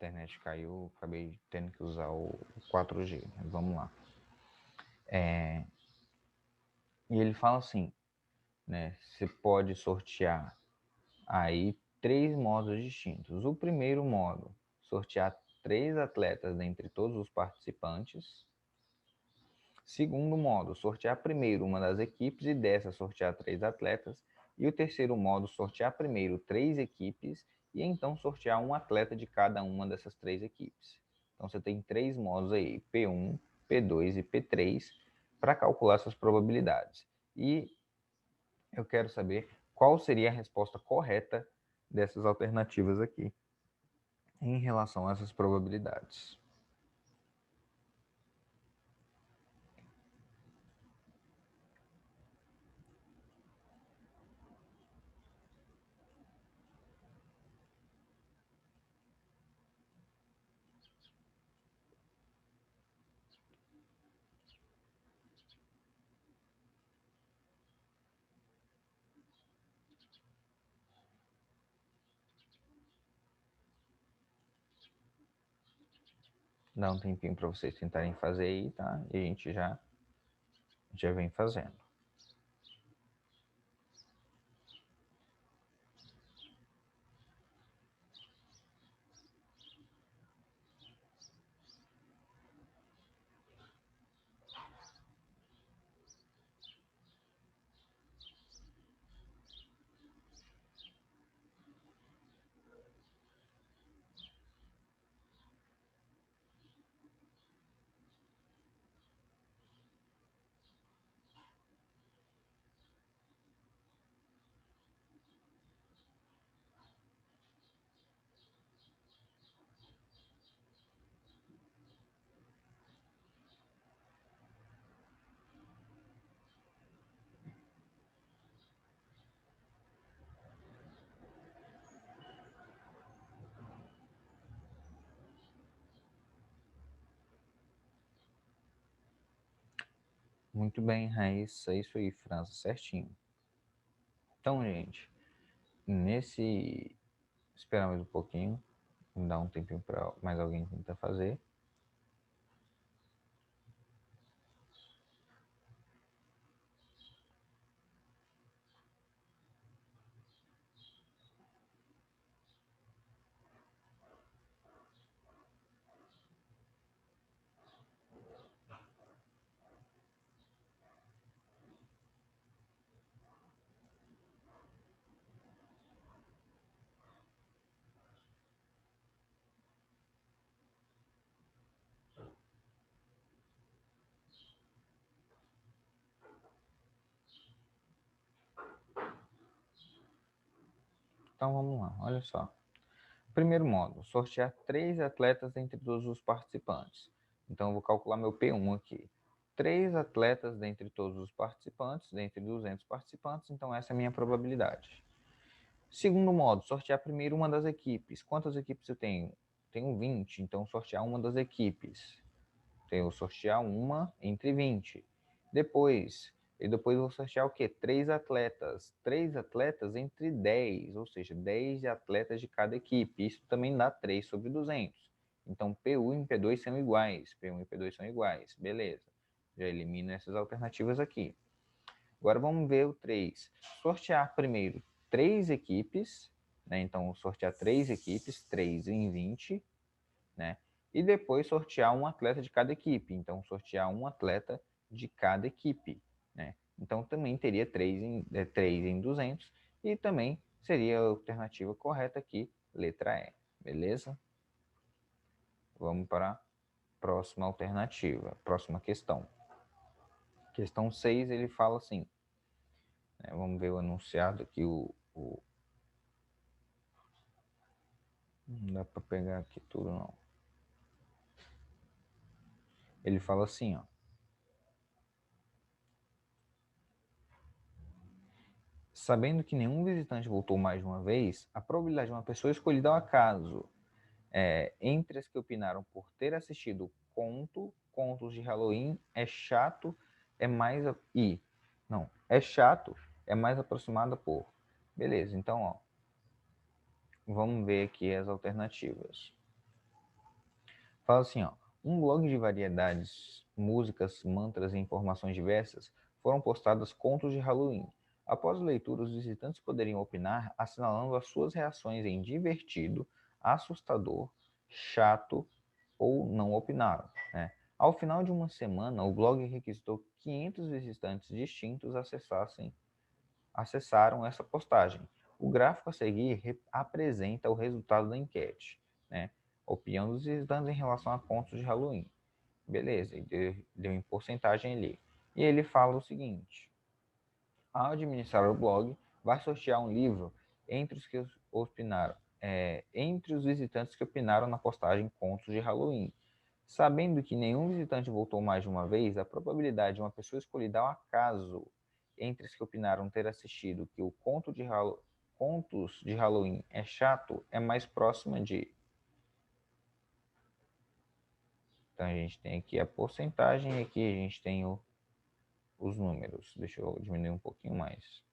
internet caiu, acabei tendo que usar o 4G. Vamos lá. E ele fala assim, né? Você pode sortear aí 3 modos distintos. O primeiro modo, sortear 3 atletas dentre todos os participantes. Segundo modo, sortear primeiro uma das equipes e dessa sortear 3 atletas. E o terceiro modo, sortear primeiro 3 equipes e então sortear um atleta de cada uma dessas 3 equipes. Então você tem 3 modos aí, P1, P2 e P3, para calcular suas probabilidades. E eu quero saber qual seria a resposta correta dessas alternativas aqui em relação a essas probabilidades. Dá um tempinho para vocês tentarem fazer aí, tá? E a gente já vem fazendo. Muito bem, Raíssa, isso aí, França, certinho. Então, gente, nesse... Esperar mais um pouquinho, dar um tempinho para mais alguém tentar fazer. Então, vamos lá, olha só. Primeiro modo, sortear 3 atletas entre todos os participantes. Então, eu vou calcular meu P1 aqui. 3 atletas dentre todos os participantes, dentre 200 participantes, então essa é a minha probabilidade. Segundo modo, sortear primeiro uma das equipes. Quantas equipes eu tenho? Tenho 20, então sortear uma das equipes. Tenho sortear uma entre 20. Depois eu vou sortear o quê? 3 atletas. 3 atletas entre 10, ou seja, 10 atletas de cada equipe. Isso também dá 3 sobre 200. Então, P1 e P2 são iguais. P1 e P2 são iguais. Beleza. Já elimino essas alternativas aqui. Agora vamos ver o 3. Sortear primeiro 3 equipes, né? Então, sortear 3 equipes, 3 em 20, né? E depois sortear um atleta de cada equipe. Então, sortear um atleta de cada equipe, né? Então, também teria 3 em 200 e também seria a alternativa correta aqui, letra E, beleza? Vamos para a próxima alternativa, próxima questão. Questão 6, ele fala assim, né? Vamos ver o enunciado aqui, não dá para pegar aqui tudo, não. Ele fala assim, ó. Sabendo que nenhum visitante voltou mais de uma vez, a probabilidade de uma pessoa escolhida ao acaso entre as que opinaram por ter assistido contos de Halloween é chato, é mais... Não, é chato, é mais aproximada por... Beleza, então, ó. Vamos ver aqui as alternativas. Fala assim, ó, um blog de variedades, músicas, mantras e informações diversas foram postadas contos de Halloween. Após a leitura, os visitantes poderiam opinar, assinalando as suas reações em divertido, assustador, chato ou não opinaram, né? Ao final de uma semana, o blog requisitou 500 visitantes distintos acessaram essa postagem. O gráfico a seguir apresenta o resultado da enquete, né? Opinião dos visitantes em relação a contos de Halloween. Beleza, deu em porcentagem ali. E ele fala o seguinte: ao administrar o blog, vai sortear um livro entre os que opinaram, entre os visitantes que opinaram na postagem Contos de Halloween. Sabendo que nenhum visitante voltou mais de uma vez, a probabilidade de uma pessoa escolhida ao acaso entre os que opinaram ter assistido que o Contos de Halloween é chato é mais próxima de. Então a gente tem aqui a porcentagem e aqui a gente tem os números. Deixa eu diminuir um pouquinho mais.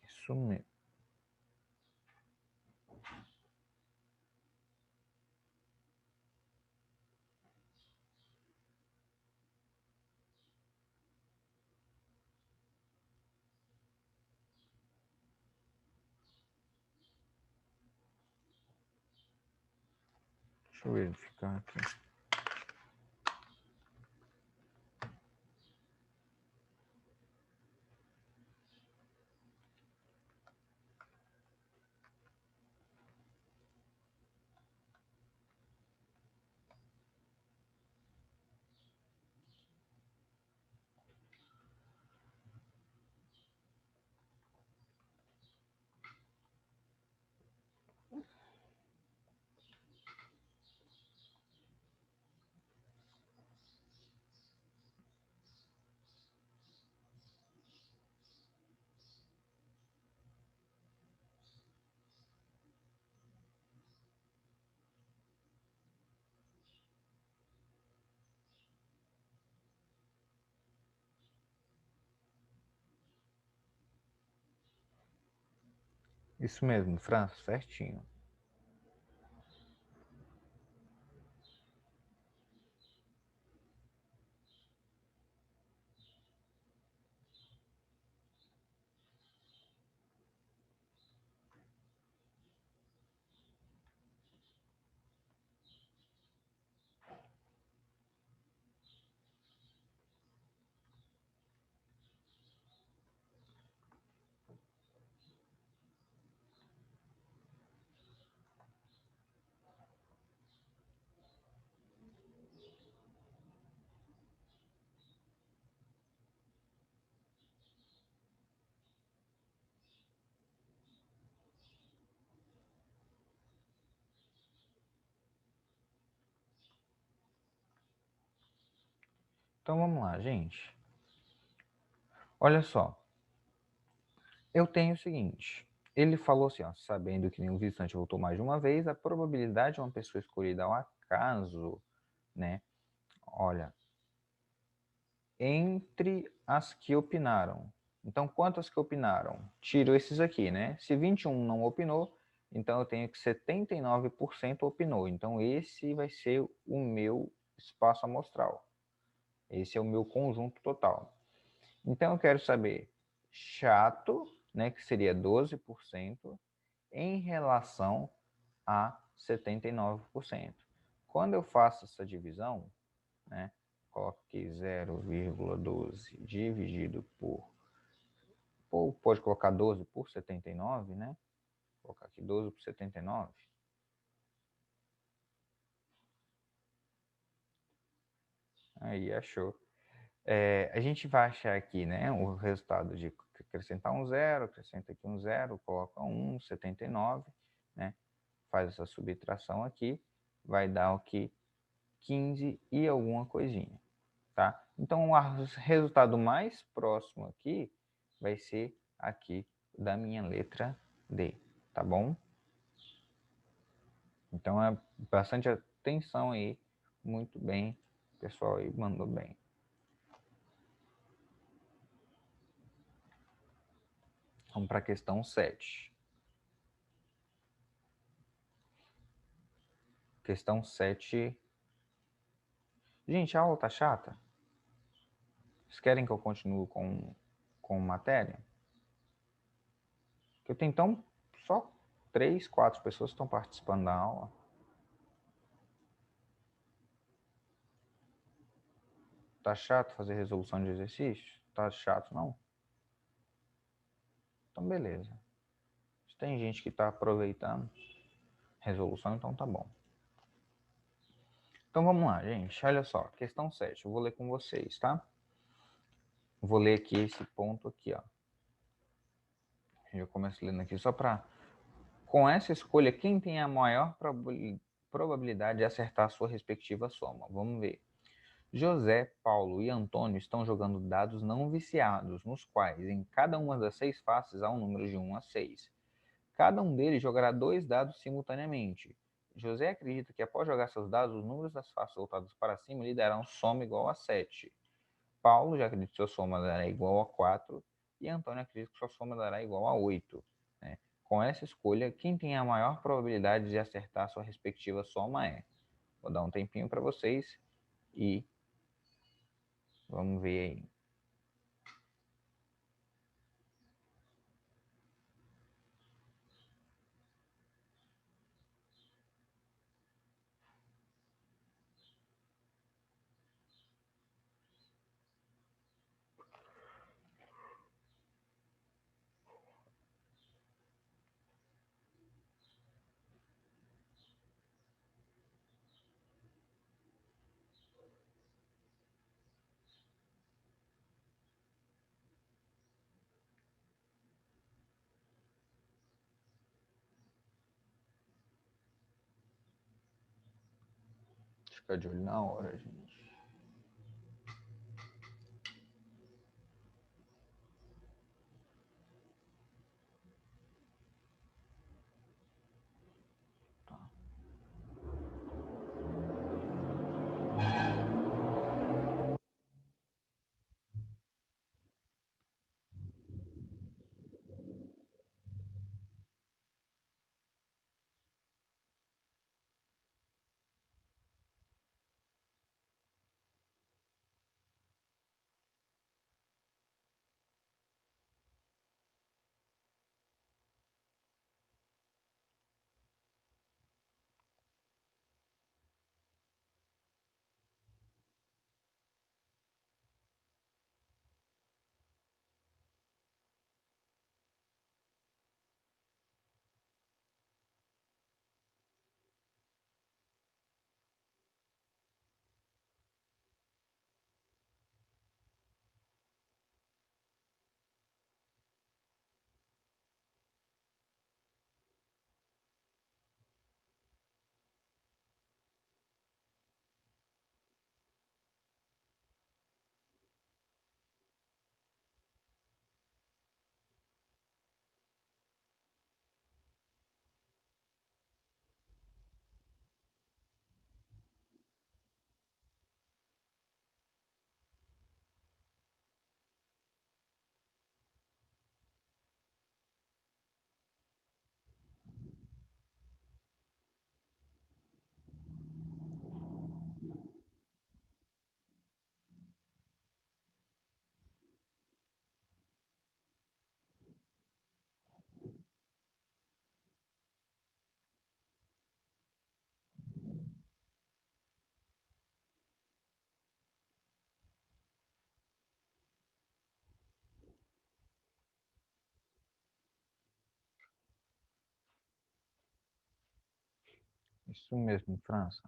Isso mesmo. Deixa eu verificar aqui. Isso mesmo, Fran, certinho. Então vamos lá, gente. Olha só. Eu tenho o seguinte. Ele falou assim, ó, sabendo que nenhum visitante voltou mais de uma vez, a probabilidade de uma pessoa escolhida ao acaso, né? Olha, entre as que opinaram. Então, quantas que opinaram? Tiro esses aqui, né? Se 21 não opinou, então eu tenho que 79% opinou. Então, esse vai ser o meu espaço amostral. Esse é o meu conjunto total. Então, eu quero saber chato, né, que seria 12%, em relação a 79%. Quando eu faço essa divisão, né, coloco aqui 0,12 dividido ou pode colocar 12 por 79, né? Vou colocar aqui 12 por 79. Aí, achou. A gente vai achar aqui, né, o resultado de acrescentar um zero, acrescenta aqui um zero, coloca 79, né? Faz essa subtração aqui, vai dar o que? 15 e alguma coisinha, tá? Então, o resultado mais próximo aqui vai ser aqui da minha letra D, tá bom? Então é bastante atenção aí. Muito bem, o pessoal aí mandou bem. Vamos para a questão 7. Questão 7. Gente, a aula tá chata? Vocês querem que eu continue com matéria? Eu tenho então só 3, 4 pessoas que estão participando da aula. Tá chato fazer resolução de exercício? Tá chato, não? Então, beleza. Se tem gente que tá aproveitando resolução, então tá bom. Então vamos lá, gente. Olha só, questão 7. Eu vou ler com vocês, tá? Vou ler aqui esse ponto aqui, ó. Eu começo lendo aqui só para... Com essa escolha, quem tem a maior probabilidade de acertar a sua respectiva soma? Vamos ver. José, Paulo e Antônio estão jogando dados não viciados, nos quais, em cada uma das 6 faces, há um número de 1 a 6. Cada um deles jogará 2 dados simultaneamente. José acredita que, após jogar seus dados, os números das faces voltados para cima lhe darão soma igual a 7. Paulo já acredita que sua soma dará igual a 4. E Antônio acredita que sua soma dará igual a 8. Né? Com essa escolha, quem tem a maior probabilidade de acertar sua respectiva soma é. Vou dar um tempinho para vocês e vamos ver aí. Fica de olho na hora, gente. Tá. Isso mesmo, França.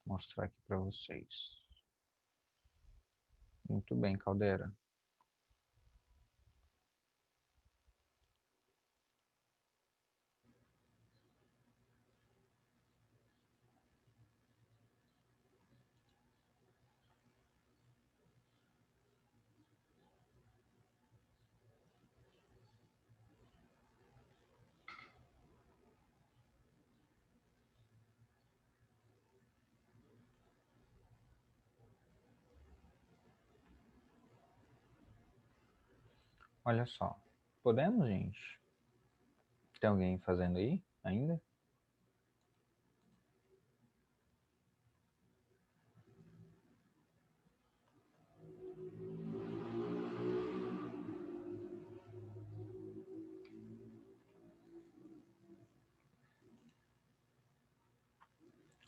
Vou mostrar aqui para vocês. Muito bem, Caldeira. Olha só. Podemos, gente? Tem alguém fazendo aí ainda?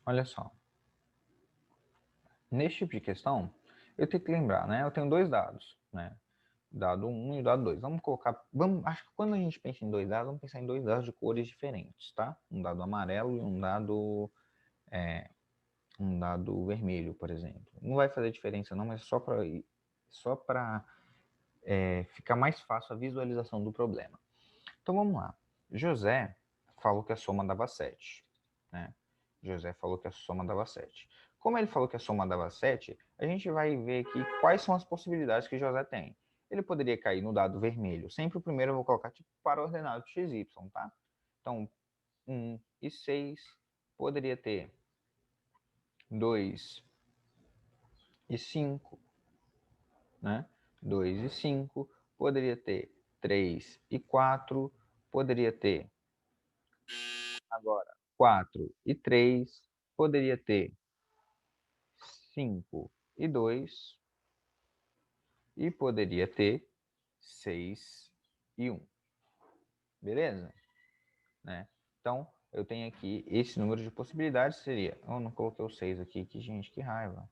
Olha só. Nesse tipo de questão, eu tenho que lembrar, né? Eu tenho dois dados, né? Dado 1 e o dado 2. Vamos colocar. Acho que quando a gente pensa em dois dados, vamos pensar em dois dados de cores diferentes, tá? Um dado amarelo e um dado vermelho, por exemplo. Não vai fazer diferença, não, mas só para ficar mais fácil a visualização do problema. Então vamos lá. José falou que a soma dava 7, né? José falou que a soma dava 7. Como ele falou que a soma dava 7, a gente vai ver aqui quais são as possibilidades que José tem. Ele poderia cair no dado vermelho. Sempre o primeiro eu vou colocar tipo para ordenado de XY, tá? Então, 1 e 6 poderia ter 2 e 5, né? 2 e 5 poderia ter 3 e 4, poderia ter agora 4 e 3, poderia ter 5 e 2 e poderia ter 6 e 1. Beleza? Né? Então, eu tenho aqui esse número de possibilidades, seria... Eu não coloquei o 6 aqui, que gente, que raiva.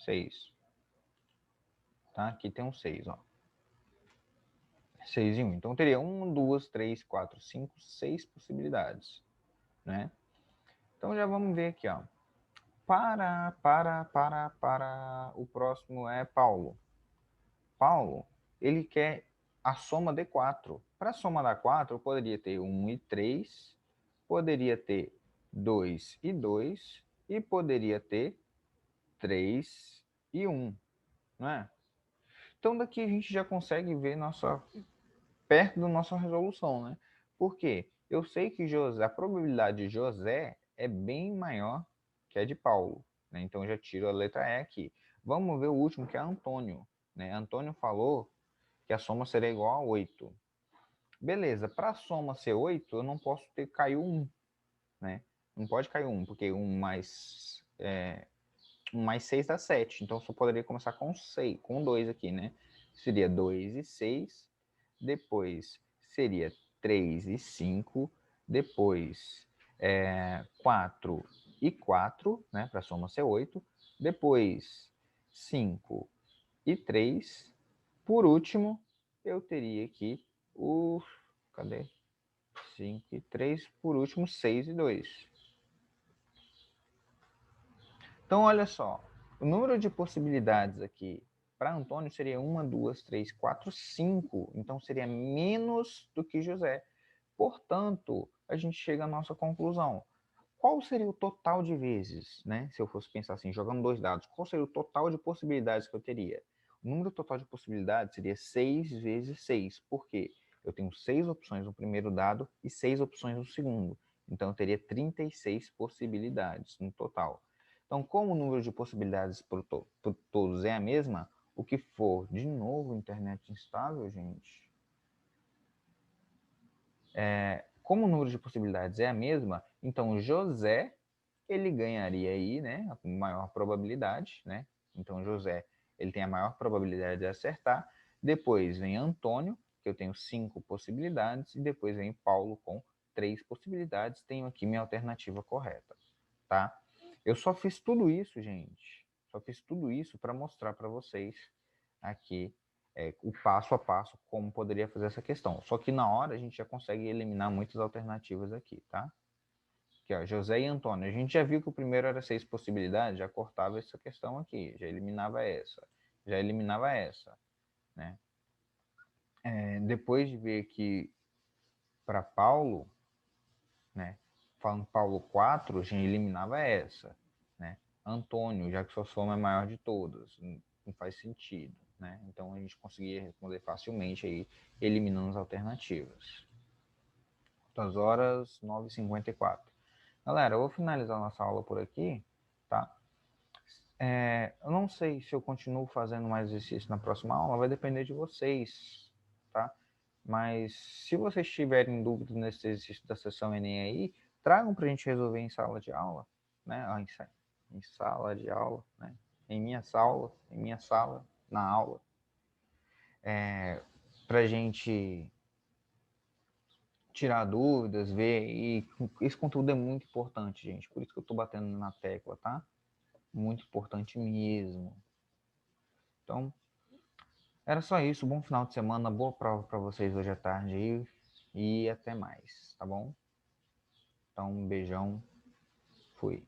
6. Tá? Aqui tem um 6, ó. 6 e 1. Então, teria 1, 2, 3, 4, 5, 6 possibilidades, né? Então, já vamos ver aqui, ó. Para. O próximo é Paulo. Paulo, ele quer a soma de 4. Para a soma da 4, eu poderia ter 1 e 3, poderia ter 2 e 2 e poderia ter 3 e 1, não é? Então daqui a gente já consegue ver perto da nossa resolução, né? Por quê? Eu sei que a probabilidade de José é bem maior que a de Paulo, né? Então eu já tiro a letra E aqui. Vamos ver o último, que é Antônio, né? Antônio falou que a soma seria igual a 8. Beleza, para a soma ser 8, eu não posso ter cair 1, né? Não pode cair 1, porque 1 mais 6 dá 7. Então, eu só poderia começar com 6, com 2 aqui, né? Seria 2 e 6. Depois seria 3 e 5. Depois 4 e 4, né? Para a soma ser 8. Depois 5 e 3. Por último, eu teria aqui o... Cadê? 5 e 3. Por último, 6 e 2. Então, olha só. O número de possibilidades aqui para Antônio seria 1, 2, 3, 4, 5. Então, seria menos do que José. Portanto, a gente chega à nossa conclusão. Qual seria o total de vezes, né? Se eu fosse pensar assim, jogando dois dados, qual seria o total de possibilidades que eu teria? O número total de possibilidades seria 6 vezes 6. Por quê? Eu tenho 6 opções no primeiro dado e 6 opções no segundo. Então, eu teria 36 possibilidades no total. Então, como o número de possibilidades por todos é a mesma, o que for, de novo, internet instável, gente, como o número de possibilidades é a mesma, então José, ele ganharia aí, né, a maior probabilidade, né? Então José, ele tem a maior probabilidade de acertar. Depois vem Antônio, que eu tenho 5 possibilidades, e depois vem Paulo com 3 possibilidades. Tenho aqui minha alternativa correta, tá? Eu só fiz tudo isso, gente. Só fiz tudo isso para mostrar para vocês aqui o passo a passo como poderia fazer essa questão. Só que na hora a gente já consegue eliminar muitas alternativas aqui, tá? Aqui, ó, José e Antônio. A gente já viu que o primeiro era 6 possibilidades, já cortava essa questão aqui, já eliminava essa, né? Depois de ver que para Paulo, né? Falando Paulo 4, a gente eliminava essa, né? Antônio, já que sua soma é maior de todas, não faz sentido, né? Então a gente conseguia responder facilmente aí, eliminando as alternativas. Das horas 9h54. Galera, eu vou finalizar nossa aula por aqui, tá? Eu não sei se eu continuo fazendo mais exercício na próxima aula, vai depender de vocês, tá? Mas se vocês tiverem dúvidas nesse exercício da sessão Enem aí, tragam para a gente resolver em sala de aula, né? Em sala de aula, né? Em minha sala, na aula, para a gente tirar dúvidas, ver, e esse conteúdo é muito importante, gente, por isso que eu estou batendo na tecla, tá? Muito importante mesmo. Então, era só isso. Bom final de semana, boa prova para vocês hoje à tarde aí e até mais, tá bom? Então, um beijão, fui.